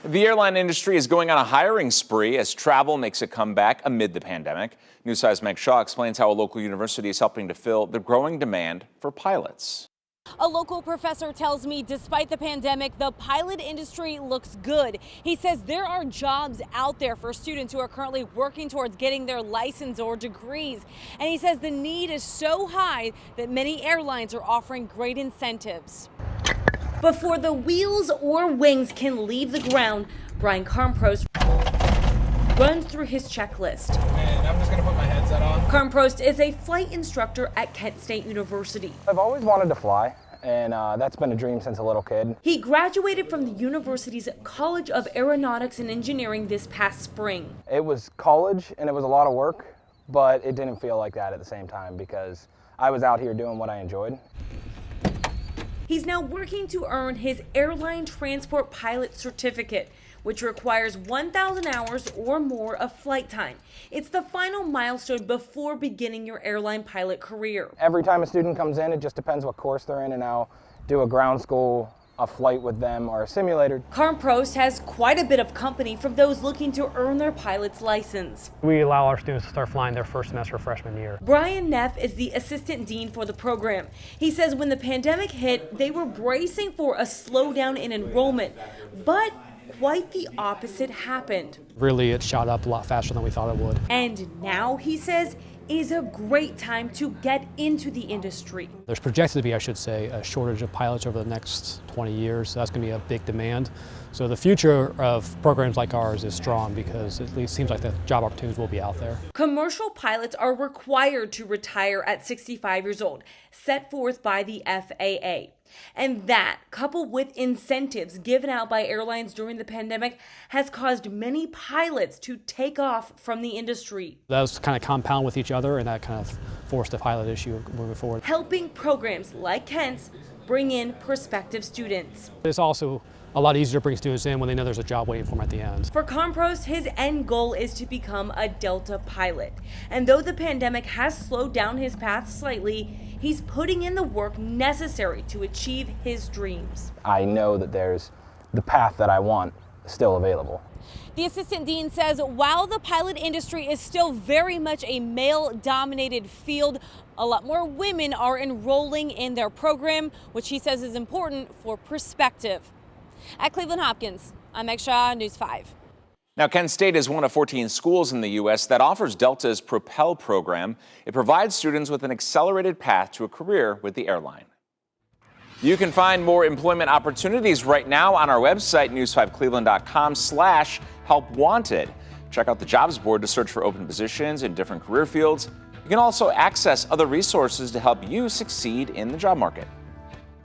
The airline industry is going on a hiring spree as travel makes a comeback amid the pandemic. News 5's Meg Shaw explains how a local university is helping to fill the growing demand for pilots. A local professor tells me despite the pandemic, the pilot industry looks good. He says there are jobs out there for students who are currently working towards getting their license or degrees. And he says the need is so high that many airlines are offering great incentives. Before the wheels or wings can leave the ground, Brian Karmprost runs through his checklist. And I'm just going to put my headset on. Karmprost is a flight instructor at Kent State University. I've always wanted to fly, and that's been a dream since a little kid. He graduated from the university's College of Aeronautics and Engineering this past spring. It was college, and it was a lot of work, but it didn't feel like that at the same time because I was out here doing what I enjoyed. He's now working to earn his airline transport pilot certificate, which requires 1,000 hours or more of flight time. It's the final milestone before beginning your airline pilot career. Every time a student comes in, it just depends what course they're in, and I'll do a ground school, a flight with them, or a simulator. Karmprost has quite a bit of company from those looking to earn their pilot's license. We allow our students to start flying their first semester of freshman year. Brian Neff is the assistant dean for the program. He says when the pandemic hit, they were bracing for a slowdown in enrollment, but quite the opposite happened. Really, it shot up a lot faster than we thought it would. And now, he says, is a great time to get into the industry. There's projected to be, I should say, a shortage of pilots over the next 20 years. So that's going to be a big demand. So the future of programs like ours is strong because it seems like the job opportunities will be out there. Commercial pilots are required to retire at 65 years old, set forth by the FAA. And that, coupled with incentives given out by airlines during the pandemic, has caused many pilots to take off from the industry. Those kind of compound with each other, and that kind of forced the pilot issue moving forward. Helping programs like Kent's bring in prospective students. It's also a lot easier to bring students in when they know there's a job waiting for them at the end. For Karmprost, his end goal is to become a Delta pilot. And though the pandemic has slowed down his path slightly, he's putting in the work necessary to achieve his dreams. I know that there's the path that I want still available. The assistant dean says while the pilot industry is still very much a male-dominated field, a lot more women are enrolling in their program, which he says is important for perspective. At Cleveland Hopkins, I'm Meg Shaw, News 5. Now, Kent State is one of 14 schools in the U.S. that offers Delta's Propel program. It provides students with an accelerated path to a career with the airline. You can find more employment opportunities right now on our website, news5cleveland.com/helpwanted. Check out the jobs board to search for open positions in different career fields. You can also access other resources to help you succeed in the job market.